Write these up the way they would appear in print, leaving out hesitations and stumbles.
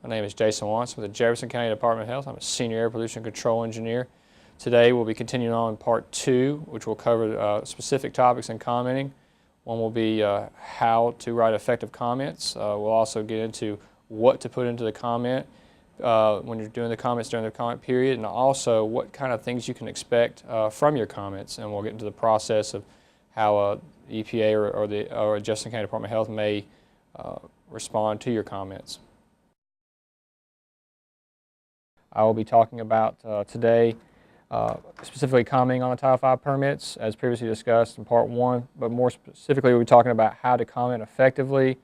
My name is Jason Wantz with the Jefferson County Department of Health. I'm a Senior Air Pollution Control Engineer. Today we'll be continuing on in Part 2, which will cover specific topics in commenting. One will be how to write effective comments. We'll also get into what to put into the comment when you're doing the comments during the comment period, and also what kind of things you can expect from your comments. And we'll get into the process of how EPA or Jefferson County Department of Health may respond to your comments. I will be talking about today specifically commenting on the Title V permits as previously discussed in Part 1, but more specifically we'll be talking about how to comment effectively,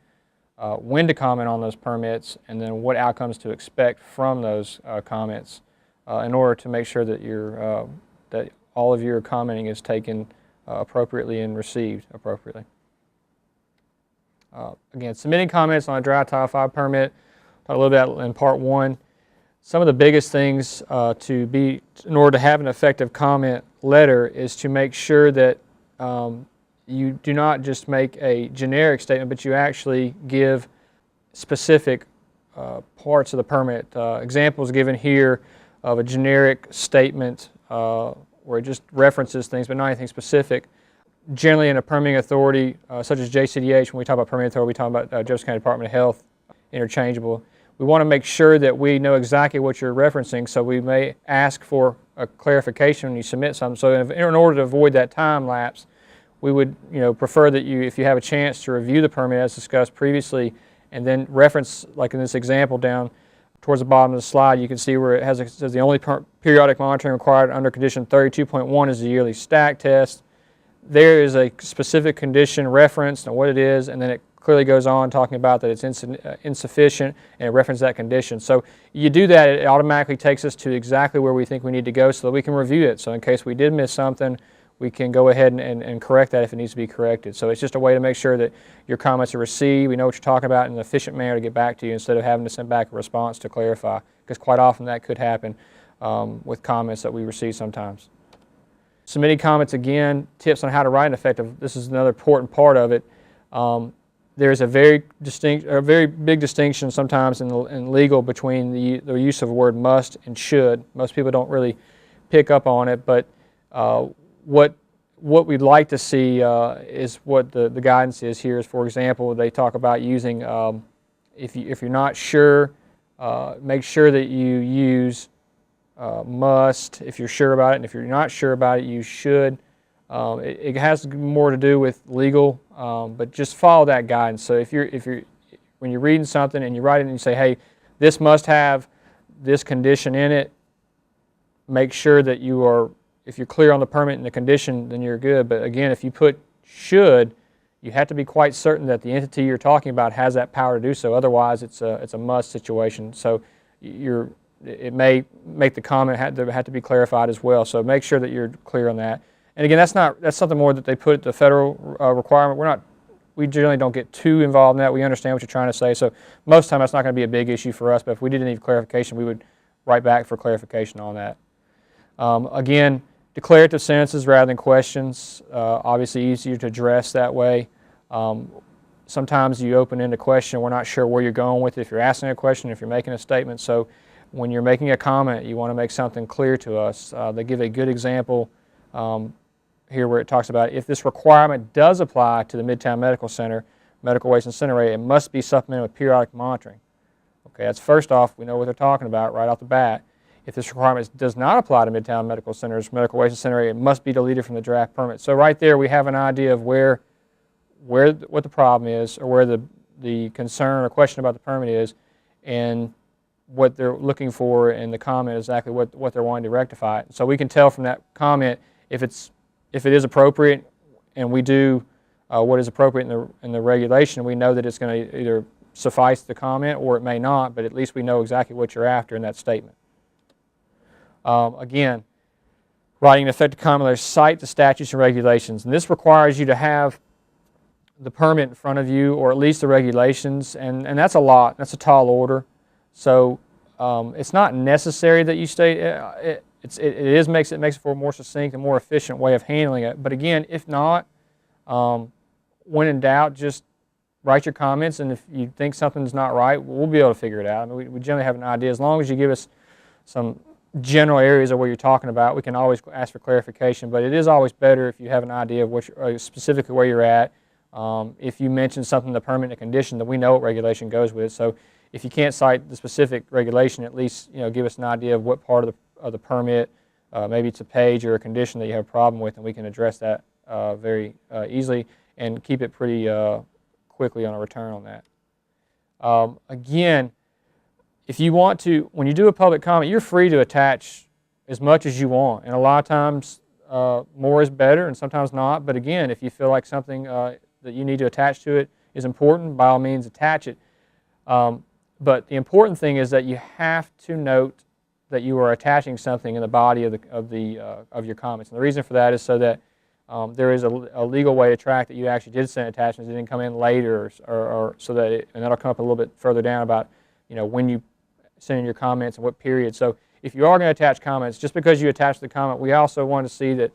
when to comment on those permits, and then what outcomes to expect from those comments in order to make sure that that all of your commenting is taken appropriately and received appropriately. Again, submitting comments on a dry Title V permit, talk a little bit in Part 1. Some of the biggest things in order to have an effective comment letter is to make sure that you do not just make a generic statement, but you actually give specific parts of the permit. Examples given here of a generic statement where it just references things but not anything specific. Generally in a permitting authority such as JCDH, when we talk about permitting authority, we talk about Jefferson County Department of Health, interchangeable. We want to make sure that we know exactly what you're referencing, so we may ask for a clarification when you submit something. So in order to avoid that time lapse, we would prefer that if you have a chance to review the permit as discussed previously and then reference, like in this example down towards the bottom of the slide, you can see where it says the only periodic monitoring required under condition 32.1 is the yearly stack test. There is a specific condition referenced and what it is, and then it clearly goes on talking about that it's insufficient and it references that condition. So you do that, it automatically takes us to exactly where we think we need to go so that we can review it. So in case we did miss something, we can go ahead and correct that if it needs to be corrected. So it's just a way to make sure that your comments are received, we know what you're talking about in an efficient manner to get back to you instead of having to send back a response to clarify, because quite often that could happen with comments that we receive sometimes. Submitting comments, again, tips on how to write an effective, this is another important part of it. There's a very big distinction sometimes in legal between the use of the word must and should. Most people don't really pick up on it, but what we'd like to see is what the guidance is here. Is, for example, they talk about using, if you're not sure, make sure that you use must if you're sure about it, and if you're not sure about it, you should. It has more to do with legal, but just follow that guidance. So when you're reading something and you write it and you say, hey, this must have this condition in it, make sure that if you're clear on the permit and the condition, then you're good. But again, if you put should, you have to be quite certain that the entity you're talking about has that power to do so. Otherwise, it's a must situation. So it may make the comment have to be clarified as well. So make sure that you're clear on that. And again, that's something more that they put at the federal requirement. We generally don't get too involved in that. We understand what you're trying to say. So most of the time that's not going to be a big issue for us. But if we did need clarification, we would write back for clarification on that. Again, declarative sentences rather than questions, obviously easier to address that way. Sometimes you open into question, we're not sure where you're going with it if you're asking a question, if you're making a statement. So when you're making a comment, you want to make something clear to us. They give a good example here where it talks about if this requirement does apply to the Midtown Medical Center, medical waste incinerator, it must be supplemented with periodic monitoring. Okay, that's first off, we know what they're talking about right off the bat. If this requirement does not apply to Midtown Medical Center's medical waste incinerator, it must be deleted from the draft permit. So right there we have an idea of what the problem is, or where the concern or question about the permit is, and what they're looking for in the comment is exactly what they're wanting to rectify. So we can tell from that comment if it is appropriate, and we do what is appropriate in the regulation. We know that it's going to either suffice the comment or it may not, but at least we know exactly what you're after in that statement. Again, writing an effective comment letter, cite the statutes and regulations, and this requires you to have the permit in front of you, or at least the regulations, and that's a lot. That's a tall order. So it's not necessary that you state it. It makes it for a more succinct and more efficient way of handling it. But again, if not, when in doubt, just write your comments, and if you think something's not right, we'll be able to figure it out. I mean, we generally have an idea. As long as you give us some general areas of what you're talking about, we can always ask for clarification, but it is always better if you have an idea of what specifically where you're at. If you mention something in the permit and condition, that we know what regulation goes with. So if you can't cite the specific regulation, at least give us an idea of what part of the permit, maybe it's a page or a condition that you have a problem with, and we can address that very easily and keep it pretty quickly on a return on that. Again, if you want to, when you do a public comment, you're free to attach as much as you want, and a lot of times more is better and sometimes not, but again, if you feel like something that you need to attach to it is important, by all means attach it. But the important thing is that you have to note that you are attaching something in the body of your comments, and the reason for that is so that there is a legal way to track that you actually did send attachments. It didn't come in later, or so that and that'll come up a little bit further down about when you send in your comments and what period. So if you are going to attach comments, just because you attach the comment, we also want to see that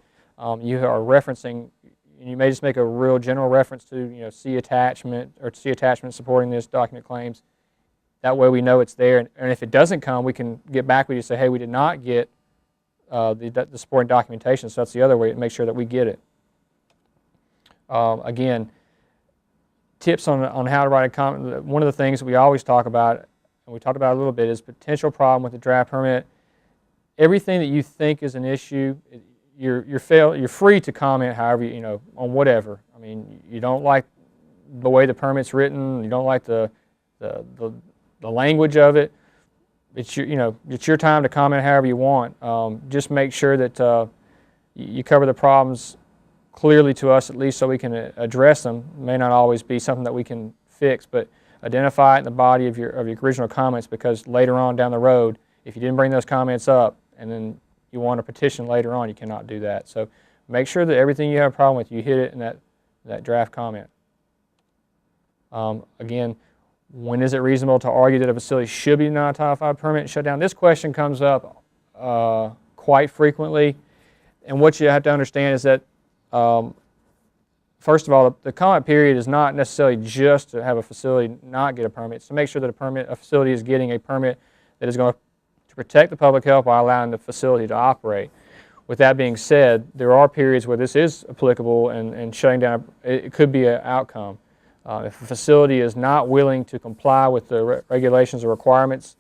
you are referencing. You may just make a real general reference to see attachment or see attachment supporting this document claims. That way we know it's there, and if it doesn't come, we can get back with you and say, hey, we did not get the supporting documentation. So that's the other way to make sure that we get it. Again, tips on how to write a comment. One of the things we always talk about, and we talked about it a little bit, is potential problem with the draft permit. Everything that you think is an issue, you're free to comment however on whatever. I mean, you don't like the way the permit's written, you don't like the language of it. It's your time to comment however you want. Just make sure that you cover the problems clearly to us, at least, so we can address them. It may not always be something that we can fix, but identify it in the body of your original comments, because later on down the road, if you didn't bring those comments up and then you want a petition later on, you cannot do that. So make sure that everything you have a problem with, you hit it in that draft comment. Again, when is it reasonable to argue that a facility should be denied a Title V permit and shut down? This question comes up quite frequently, and what you have to understand is that first of all, the comment period is not necessarily just to have a facility not get a permit. It's to make sure that a facility is getting a permit that is going to protect the public health while allowing the facility to operate. With that being said, there are periods where this is applicable, and shutting down it could be an outcome. If a facility is not willing to comply with the regulations or requirements,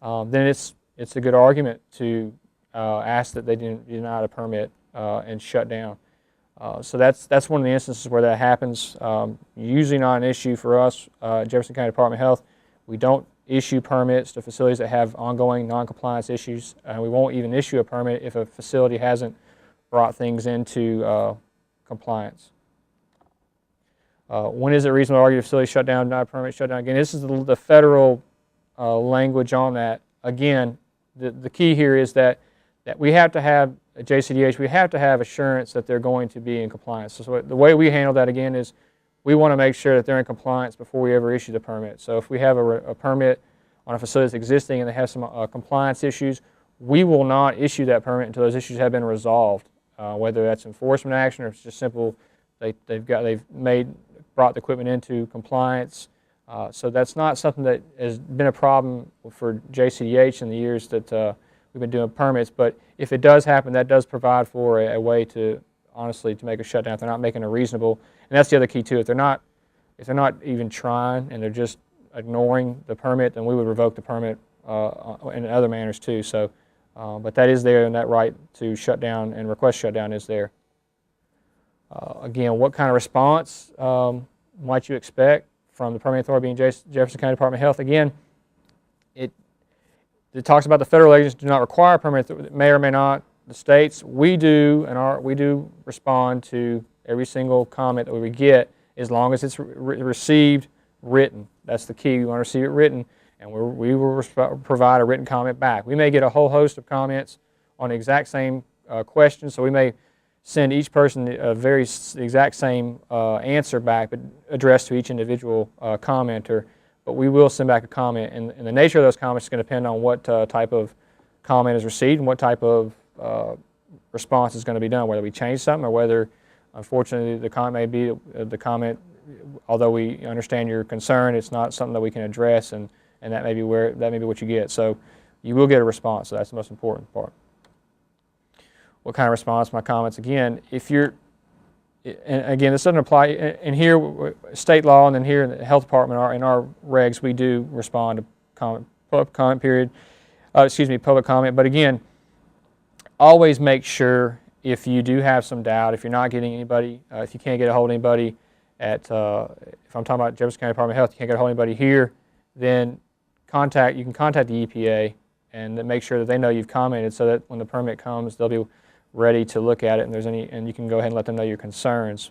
then it's a good argument to ask that they deny a permit and shut down. So that's one of the instances where that happens. Usually not an issue for us, Jefferson County Department of Health. We don't issue permits to facilities that have ongoing non-compliance issues. We won't even issue a permit if a facility hasn't brought things into compliance. When is it reasonable to argue the facility shut down, deny a permit, shut down? Again, this is the federal language on that. Again, the key here is that we have to have at JCDH, we have to have assurance that they're going to be in compliance. So the way we handle that, again, is we want to make sure that they're in compliance before we ever issue the permit. So if we have a permit on a facility that's existing and they have some compliance issues, we will not issue that permit until those issues have been resolved, whether that's enforcement action or it's just simple they've brought the equipment into compliance. So that's not something that has been a problem for JCDH in the years that we've been doing permits, but if it does happen, that does provide for a way to, honestly, to make a shutdown if they're not making a reasonable, and that's the other key too. If they're not even trying and they're just ignoring the permit, then we would revoke the permit in other manners too. So, but that is there, and that right to shut down and request shutdown is there. Again, what kind of response might you expect from the permitting authority being Jefferson County Department of Health? Again, it talks about the federal agencies do not require a permit, that may or may not. The states, we do, and we do respond to every single comment that we get, as long as it's received written. That's the key. We want to receive it written, and we will provide a written comment back. We may get a whole host of comments on the exact same question, so we may send each person the exact same answer back, but addressed to each individual commenter. But we will send back a comment, and the nature of those comments is going to depend on what type of comment is received and what type of response is going to be done, whether we change something or whether, unfortunately, the comment may be the comment although we understand your concern, it's not something that we can address, and that may be what you get. So you will get a response. So that's the most important part. What kind of response? My comments again. If you're, and again, this doesn't apply in here, state law, and then here in the health department, in our regs, we do respond to public comment period. Public comment. But again, always make sure, if you do have some doubt, if you're not getting anybody, if you can't get a hold of anybody at, if I'm talking about Jefferson County Department of Health, you can't get a hold of anybody here, then you can contact the EPA and then make sure that they know you've commented, so that when the permit comes, they'll be ready to look at it, and you can go ahead and let them know your concerns.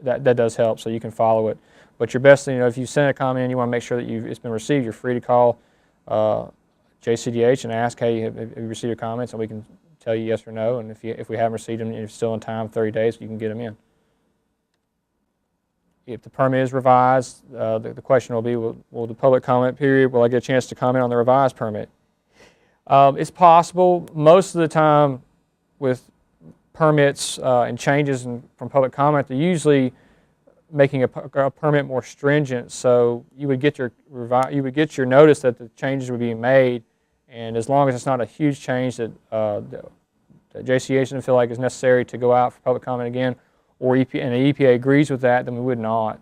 That does help, so you can follow it. But your best thing, if you send a comment and you want to make sure that it's been received, you're free to call JCDH and ask, hey, have you received your comments, and we can tell you yes or no. And if we haven't received them, and you're still in time, 30 days, you can get them in. If the permit is revised, the question will be, will the public comment period, will I get a chance to comment on the revised permit? It's possible. Most of the time with permits and changes from public comment, they're usually making a permit more stringent, so you would get your notice that the changes were being made, and as long as it's not a huge change that JCH doesn't feel like is necessary to go out for public comment again, or and the EPA agrees with that, then we would not.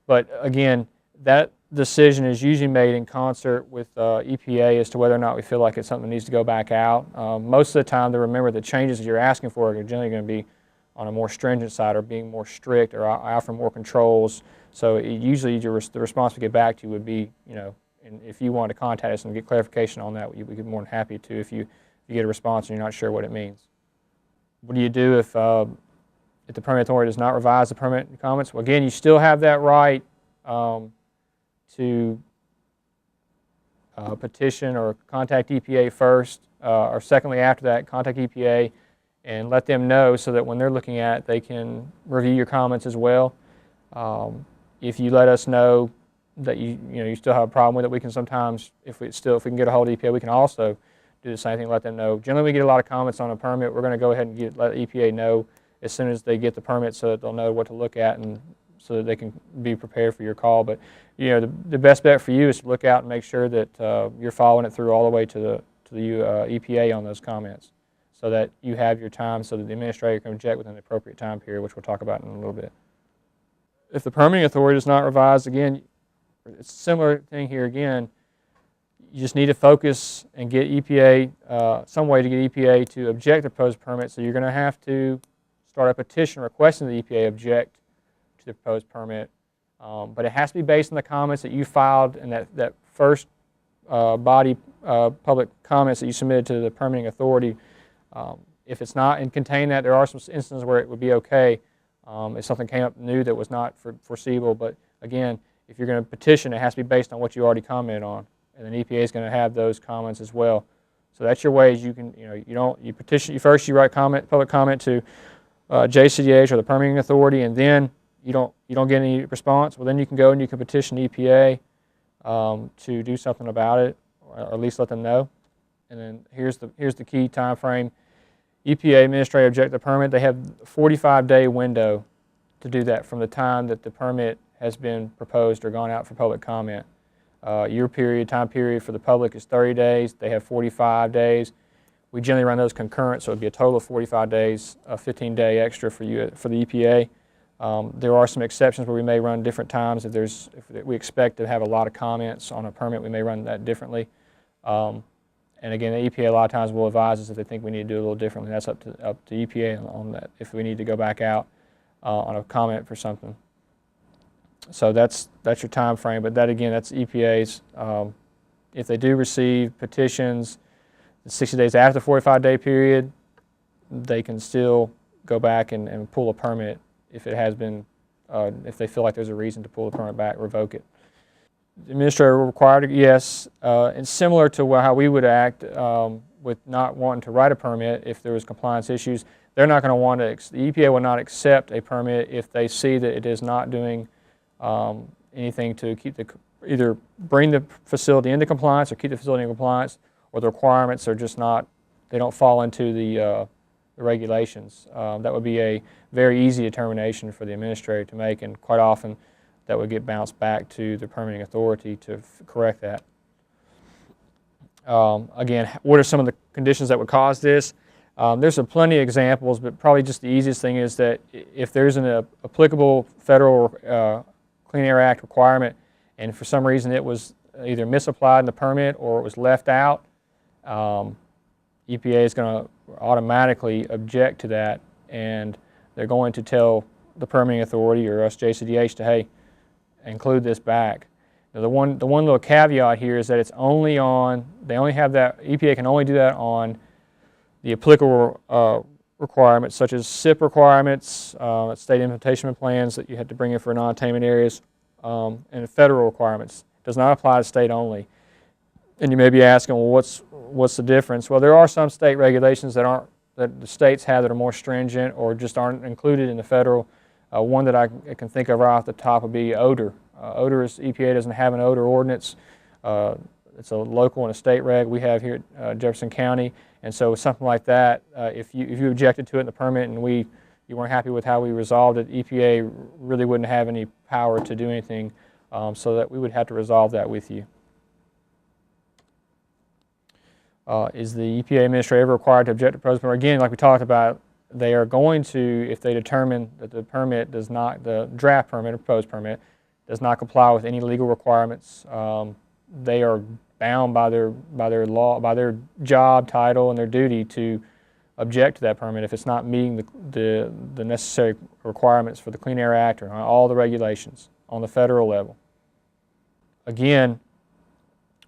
But again, that decision is usually made in concert with EPA as to whether or not we feel like it's something that needs to go back out. Most of the time, to remember, the changes that you're asking for are generally going to be on a more stringent side, or being more strict, or offer more controls. So usually the response we get back to you would be, and if you want to contact us and get clarification on that, we'd be more than happy to, if you get a response and you're not sure what it means. What do you do if the permit authority does not revise the permit comments? Well, again, you still have that right to petition or contact EPA first, or secondly, after that, contact EPA and let them know, so that when they're looking at it, they can review your comments as well. If you let us know that you still have a problem with it, we can sometimes, if we can get a hold of EPA, we can also do the same thing, let them know. Generally, we get a lot of comments on a permit. We're going to go ahead and let EPA know as soon as they get the permit, so that they'll know what to look at, and so that they can be prepared for your call. But the best bet for you is to look out and make sure that you're following it through all the way to the EPA on those comments, so that you have your time, so that the administrator can object within the appropriate time period, which we'll talk about in a little bit. If the permitting authority is not revised, again, it's a similar thing here again. You just need to focus and get EPA, some way to get EPA to object to proposed permit. So you're going to have to start a petition requesting the EPA object to the proposed permit. But it has to be based on the comments that you filed in that first body public comments that you submitted to the permitting authority. If it's not and contain that, there are some instances where it would be okay if something came up new that was not foreseeable. But again, if you're going to petition, it has to be based on what you already commented on, and then EPA is going to have those comments as well. So that's your ways you can, you petition. You write public comment to JCDH or the permitting authority, and then you don't get any response. Well, then you can go and you can petition EPA to do something about it, or at least let them know. And then here's the key time frame. EPA administrator object the permit. They have a 45-day window to do that from the time that the permit has been proposed or gone out for public comment. Time period for the public is 30 days. They have 45 days. We generally run those concurrent, so it would be a total of 45 days, a 15-day extra for the EPA. There are some exceptions where we may run different times. If we expect to have a lot of comments on a permit, we may run that differently. And again, the EPA a lot of times will advise us if they think we need to do it a little differently. That's up to EPA on that, if we need to go back out on a comment for something. So that's your time frame, but that again, that's EPA's. If they do receive petitions 60 days after the 45-day period, they can still go back and pull a permit if it has been, if they feel like there's a reason to pull the permit back, revoke it. The administrator will require to, yes, and similar to how we would act with not wanting to write a permit if there was compliance issues, they're not going to want to, the EPA will not accept a permit if they see that it is not doing anything to keep either bring the facility into compliance or keep the facility in compliance, or the requirements are just not, they don't fall into the the regulations. That would be a very easy determination for the administrator to make, and quite often that would get bounced back to the permitting authority to correct that. Again, what are some of the conditions that would cause this? There's plenty of examples, but probably just the easiest thing is that if there's an applicable federal Clean Air Act requirement and for some reason it was either misapplied in the permit or it was left out, EPA is going to automatically object to that, and they're going to tell the permitting authority or us JCDH to, hey, include this back. Now, the one little caveat here is that it's only on, they only have that, EPA can only do that on the applicable requirements such as SIP requirements, state implementation plans that you had to bring in for non-attainment areas, and federal requirements. It does not apply to state only. And you may be asking, well, what's the difference? Well, there are some state regulations that the states have that are more stringent or just aren't included in the federal. One that I can think of right off the top would be odor. Odor is, EPA doesn't have an odor ordinance. It's a local and a state reg we have here at Jefferson County, and so something like that, if you objected to it in the permit and you weren't happy with how we resolved it, EPA really wouldn't have any power to do anything, so that we would have to resolve that with you. Is the EPA administrator ever required to object to proposed permit? Again, like we talked about, they are going to, if they determine that the permit does not, the draft permit or proposed permit, does not comply with any legal requirements. They are bound by their law, by their job title and their duty to object to that permit if it's not meeting the necessary requirements for the Clean Air Act or all the regulations on the federal level. Again,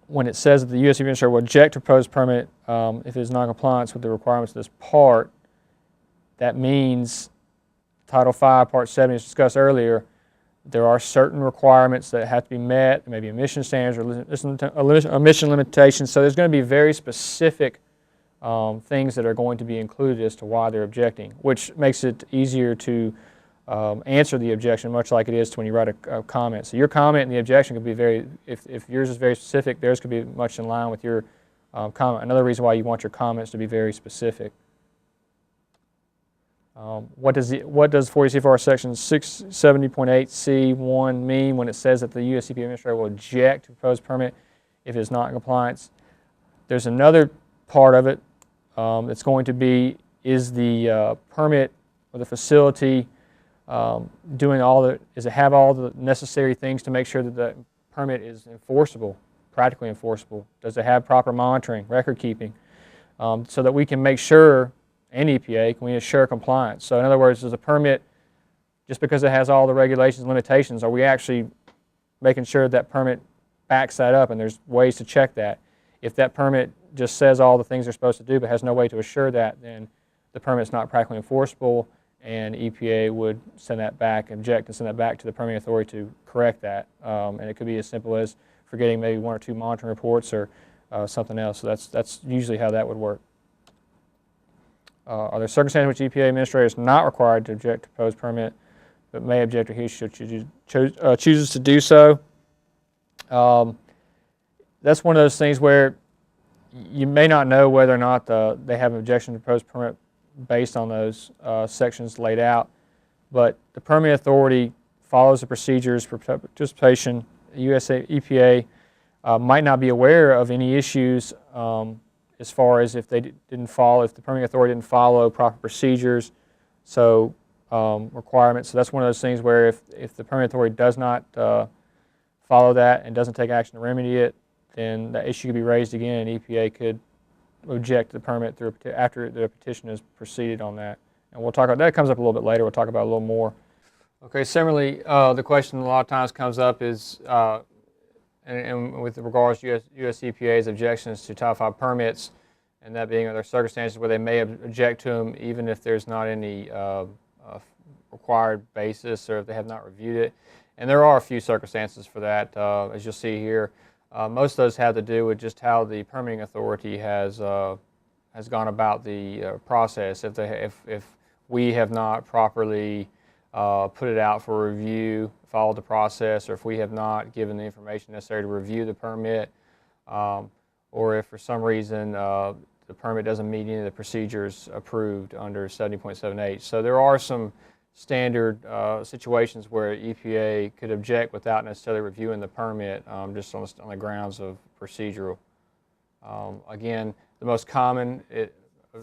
when it says that the U.S. administrator will object to proposed permit if it is non-compliance with the requirements of this part, that means Title V, Part 7, as discussed earlier, there are certain requirements that have to be met, maybe emission standards or emission limitations, so there's going to be very specific things that are going to be included as to why they're objecting, which makes it easier to answer the objection, much like it is when you write a comment. So your comment and the objection could be very, if yours is very specific, theirs could be much in line with your comment. Another reason why you want your comments to be very specific. What does 40 CFR section 670.8C1 mean when it says that the U.S. EPA administrator will object to proposed permit if it is not in compliance? There's another part of it that's going to be, is the permit or the facility does it have all the necessary things to make sure that the permit is enforceable, practically enforceable? Does it have proper monitoring, record keeping, so that we can make sure, and EPA, can we assure compliance? So in other words, does a permit, just because it has all the regulations and limitations, are we actually making sure that permit backs that up, and there's ways to check that? If that permit just says all the things they're supposed to do but has no way to assure that, then the permit's not practically enforceable, and EPA would send that back, object, and send that back to the permitting authority to correct that. And it could be as simple as forgetting maybe 1 or 2 monitoring reports or something else. So that's usually how that would work. Are there circumstances in which EPA administrator is not required to object to proposed permit, but may object or he should chooses to do so? That's one of those things where you may not know whether or not they have an objection to proposed permit based on those sections laid out, but the permitting authority follows the procedures for participation. US EPA might not be aware of any issues as far as if the permitting authority didn't follow proper procedures, so requirements. So that's one of those things where if the permitting authority does not follow that and doesn't take action to remedy it, then that issue could be raised again, and EPA could object to the permit after the petition is proceeded on that. And we'll talk about that. Comes up a little bit later. We'll talk about it a little more. Okay. Similarly, the question a lot of times comes up is, and with regards to US EPA's objections to Title V permits, and that being other circumstances where they may object to them even if there's not any required basis or if they have not reviewed it. And there are a few circumstances for that, as you'll see here. Most of those have to do with just how the permitting authority has gone about the process. If we have not properly put it out for review, followed the process, or if we have not given the information necessary to review the permit, or if for some reason the the permit doesn't meet any of the procedures approved under 70.78. So there are some standard situations where EPA could object without necessarily reviewing the permit, just on the grounds of procedural. Again, the most common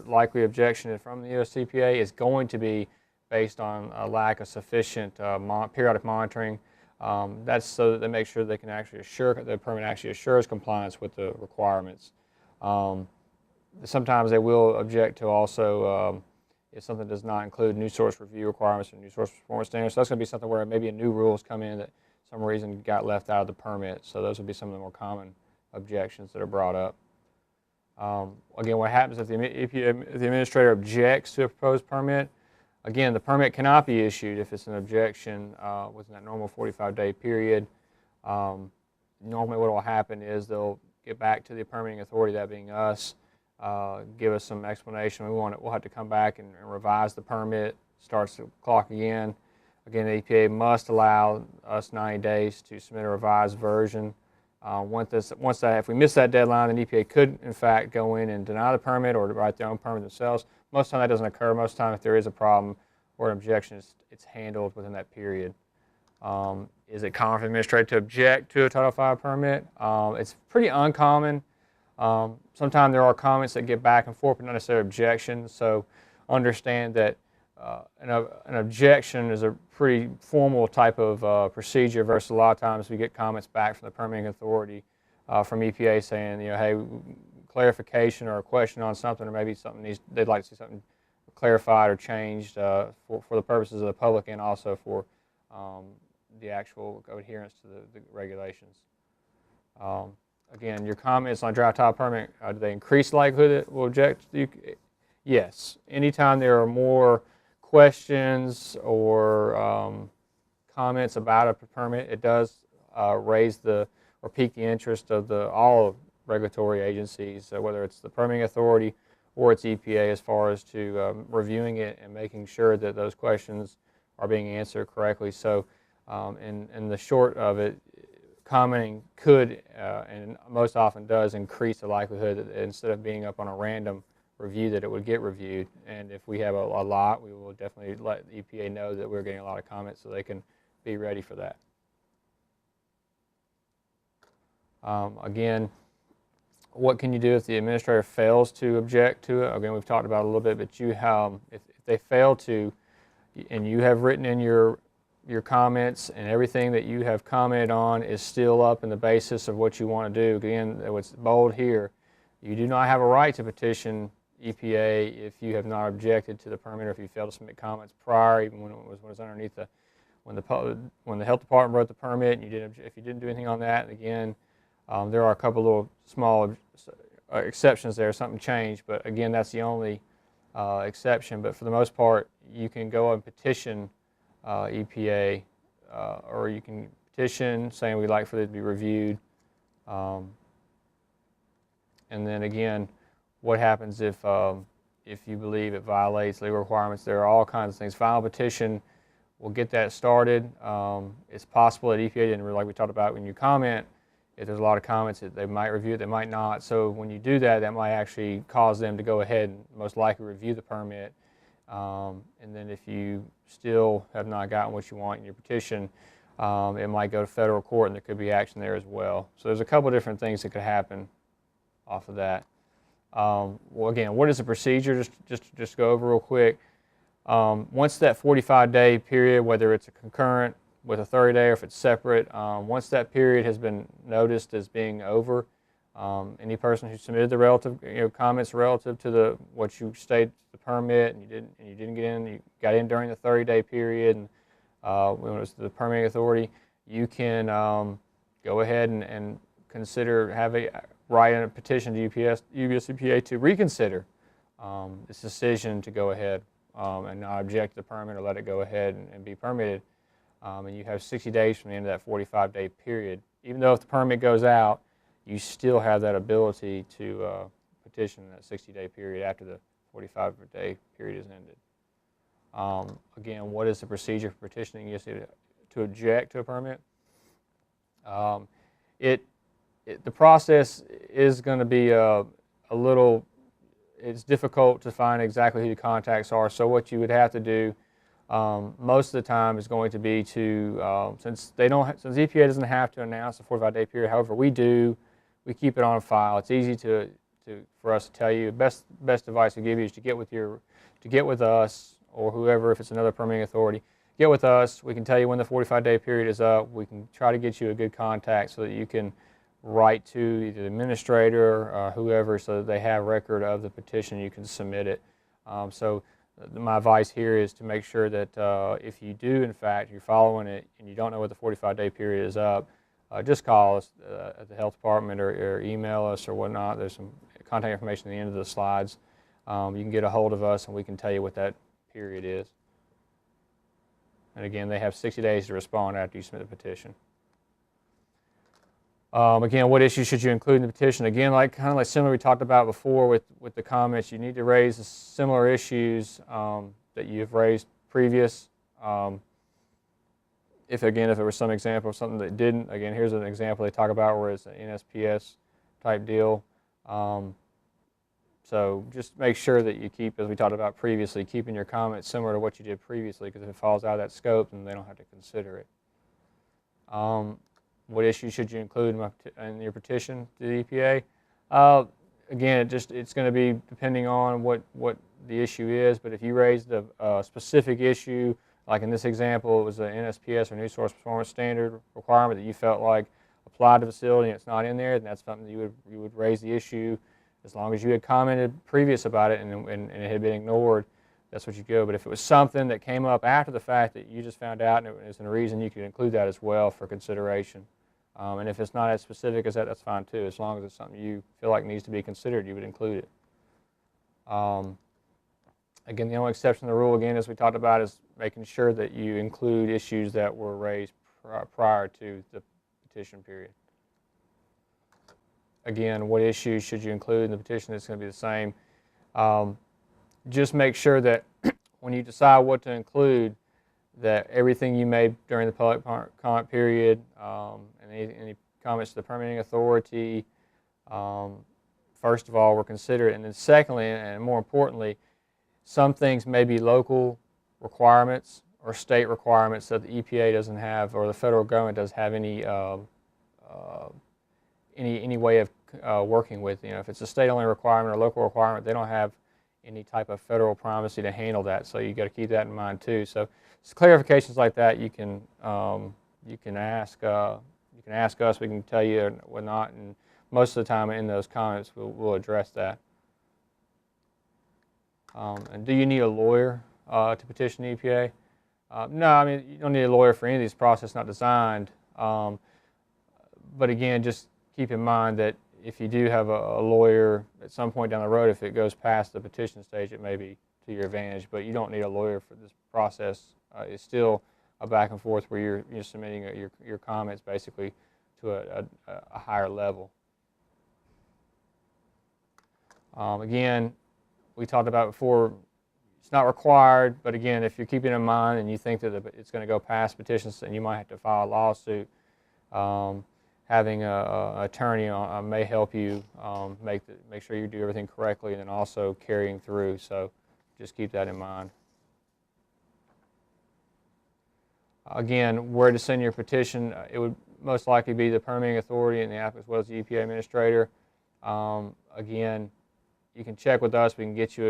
likely objection from the US EPA is going to be based on a lack of sufficient periodic monitoring. That's so that they make sure they can actually assure the permit actually assures compliance with the requirements. Sometimes they will object to also if something does not include new source review requirements or new source performance standards. So that's going to be something where maybe a new rules come in that for some reason got left out of the permit. So those would be some of the more common objections that are brought up. Again, what happens if the administrator objects to a proposed permit? Again, the permit cannot be issued if it's an objection within that normal 45-day period. Normally what will happen is they'll get back to the permitting authority, that being us, give us some explanation. We'll have to come back and revise the permit, starts the clock again. Again, the EPA must allow us 90 days to submit a revised version. If we miss that deadline, then EPA could, in fact, go in and deny the permit or write their own permit themselves. Most of the time that doesn't occur. Most of the time, if there is a problem or an objection, it's handled within that period. Is it common for the administrator to object to a Title V permit? It's pretty uncommon. Sometimes there are comments that get back and forth, but not necessarily objections. So understand that an objection is a pretty formal type of procedure versus a lot of times we get comments back from the permitting authority from EPA saying, hey, clarification or a question on something, or maybe something they'd like to see something clarified or changed for the purposes of the public and also for the actual adherence to the regulations. Again, your comments on dry tile permit, do they increase the likelihood that we'll object? Yes. Anytime there are more questions or comments about a permit, it does raise or pique the interest of all regulatory agencies, whether it's the permitting authority or it's EPA, as far as to reviewing it and making sure that those questions are being answered correctly. So in the short of it, commenting could and most often does increase the likelihood that instead of being up on a random review, that it would get reviewed. And if we have a lot, we will definitely let the EPA know that we're getting a lot of comments so they can be ready for that. Again, what can you do if the administrator fails to object to it? Again, we've talked about it a little bit, but if they fail to, and you have written in your comments and everything that you have commented on is still up in the basis of what you want to do, again, what's bold here, you do not have a right to petition EPA if you have not objected to the permit or if you failed to submit comments prior, even when it was underneath when the health department wrote the permit and if you didn't do anything on that. And again, there are a couple little small exceptions there. Something changed, but again, that's the only exception. But for the most part, you can go and petition EPA, or you can petition saying we'd like for it to be reviewed. And then again, what happens if you believe it violates legal requirements? There are all kinds of things. File a petition. We'll get that started. It's possible that EPA didn't really, like we talked about when you comment, if there's a lot of comments, they might review it, they might not. So when you do that, that might actually cause them to go ahead and most likely review the permit. And then if you still have not gotten what you want in your petition, it might go to federal court and there could be action there as well. So there's a couple different things that could happen off of that. Well, again, what is the procedure? Just go over real quick. Once that 45-day period, whether it's a concurrent with a 30-day or if it's separate, once that period has been noticed as being over, any person who submitted the relative comments relative to what you stated the permit and you didn't get in, you got in during the 30-day period, and when it was the permitting authority, you can go ahead and consider write in a petition to US EPA to reconsider this decision to go ahead and not object to the permit or let it go ahead and be permitted. And you have 60 days from the end of that 45-day period. Even though if the permit goes out, you still have that ability to petition that 60-day period after the 45-day period is ended. Again, what is the procedure for petitioning EPA to object to a permit? The process is going to be a little it's difficult to find exactly who the contacts are. So what you would have to do most of the time is going to be to, since EPA doesn't have to announce a 45-day period, however we do, we keep it on file. It's easy for us to tell you. Best advice to give you is to get with us or whoever, if it's another permitting authority. Get with us. We can tell you when the 45-day period is up. We can try to get you a good contact so that you can write to either the administrator or whoever, so that they have record of the petition. You can submit it. So my advice here is to make sure that if you do, in fact, you're following it and you don't know what the 45-day period is up, just call us at the health department or email us or whatnot. There's some contact information at the end of the slides. You can get a hold of us and we can tell you what that period is. And again, they have 60 days to respond after you submit the petition. Again, what issues should you include in the petition? Again, kind of like similar we talked about before with the comments, you need to raise the similar issues that you've raised previous. If there was some example of something that didn't, again, here's an example they talk about where it's an NSPS type deal. So just make sure that you keep, as we talked about previously, keeping your comments similar to what you did previously, because if it falls out of that scope, then they don't have to consider it. What issues should you include in your petition to the EPA? Again, it's going to be depending on what the issue is, but if you raised a specific issue, like in this example, it was an NSPS or New Source Performance Standard requirement that you felt like applied to the facility and it's not in there, then that's something you would raise the issue. As long as you had commented previous about it and it had been ignored, that's what you go. But if it was something that came up after the fact that you just found out and it was a reason, you could include that as well for consideration. And if it's not as specific as that, that's fine too. As long as it's something you feel like needs to be considered, you would include it. Again, the only exception to the rule, again, as we talked about, is making sure that you include issues that were raised prior to the petition period. Again, what issues should you include in the petition? It's going to be the same. Just make sure that when you decide what to include, that everything you made during the public comment period and any comments to the permitting authority, first of all, were considered. And then secondly, and more importantly, some things may be local requirements or state requirements that the EPA doesn't have, or the federal government doesn't have any way of working with. If it's a state-only requirement or local requirement, they don't have any type of federal primacy to handle that. So you got to keep that in mind too. So clarifications like that, you can ask us. We can tell you or whatnot, and most of the time in those comments we'll address that. And do you need a lawyer to petition the EPA? No, I mean, you don't need a lawyer for any of these processes not designed. But again, just keep in mind that if you do have a lawyer at some point down the road, if it goes past the petition stage, it may be to your advantage. But you don't need a lawyer for this process. It's still a back and forth where you're submitting your comments basically to a higher level. Again, we talked about before, it's not required, but again, if you're keeping it in mind and you think that it's going to go past petitions, then you might have to file a lawsuit. Having an attorney may help you make sure you do everything correctly, and then also carrying through. So just keep that in mind. Again, where to send your petition, it would most likely be the permitting authority and the applicant as well as the EPA administrator. Again, you can check with us. We can get you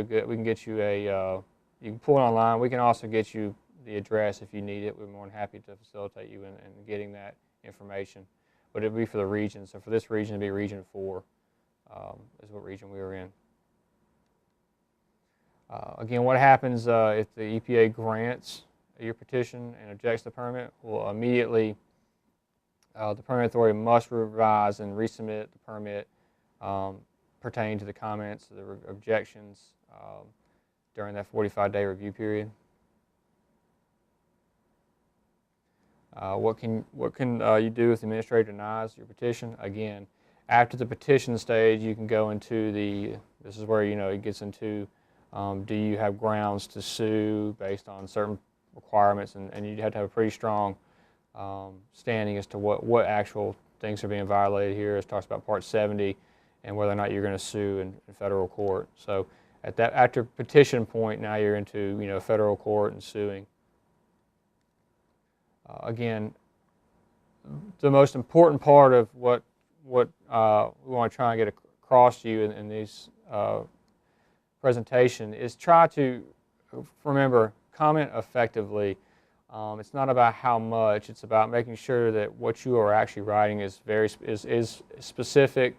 you can pull it online. We can also get you the address if you need it. We're more than happy to facilitate you in getting that information. But it would be for the region. So for this region, it would be Region 4 is what region we were in. Again, what happens if the EPA grants your petition and objects the permit? Well, immediately the permit authority must revise and resubmit the permit pertaining to the comments, the objections during that 45-day review period. What can you do if the administrator denies your petition? Again, after the petition stage, you can go into this is where it gets into do you have grounds to sue based on certain requirements, and you have to have a pretty strong standing as to what actual things are being violated here. It talks about Part 70 and whether or not you're going to sue in federal court. So After petition point, now you're into federal court and suing. Again, the most important part of what we want to try and get across to you in these presentation is try to remember, comment effectively. It's not about how much, it's about making sure that what you are actually writing is is specific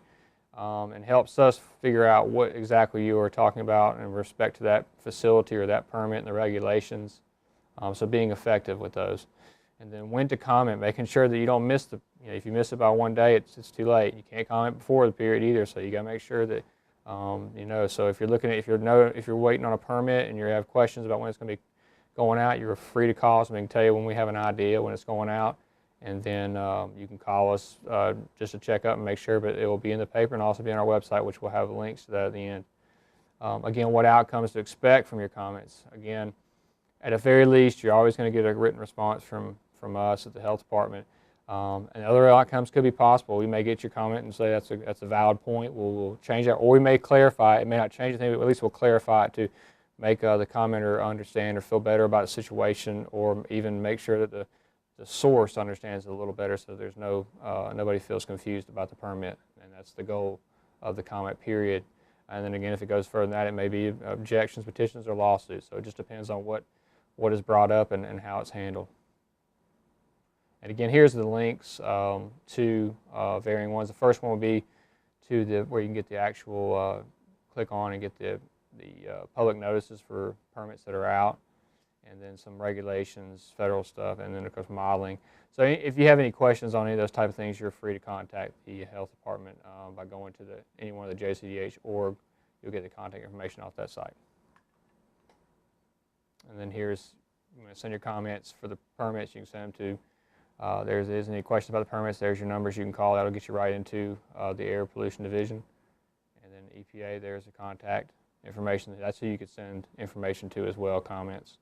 and helps us figure out what exactly you are talking about in respect to that facility or that permit and the regulations. So being effective with those. And then when to comment, making sure that you don't miss if you miss it by 1 day, it's too late. You can't comment before the period either, so you got to make sure that So if you're waiting on a permit and you have questions about when it's going to be going out, you're free to call us, and we can tell you when we have an idea when it's going out, and then you can call us just to check up and make sure. But it will be in the paper and also be on our website, which will have links to that at the end. Again, what outcomes to expect from your comments? Again, at the very least, you're always going to get a written response from us at the health department. And other outcomes could be possible. We may get your comment and say that's a valid point. We'll change that, or we may clarify it. It may not change anything, but at least we'll clarify it to make the commenter understand or feel better about the situation, or even make sure that the source understands it a little better, so there's nobody feels confused about the permit. And that's the goal of the comment period. And then again, if it goes further than that, it may be objections, petitions, or lawsuits. So it just depends on what is brought up and how it's handled. And again, here's the links to varying ones. The first one will be to where you can get the actual, click on and get the public notices for permits that are out, and then some regulations, federal stuff, and then of course modeling. So if you have any questions on any of those type of things, you're free to contact the health department by going to any one of the JCDH org. You'll get the contact information off that site. And then you're going to send your comments for the permits. You can send them to. There's any questions about the permits, there's your numbers you can call. That'll get you right into the Air Pollution Division. And then EPA, there's the contact information. That's who you could send information to as well, comments.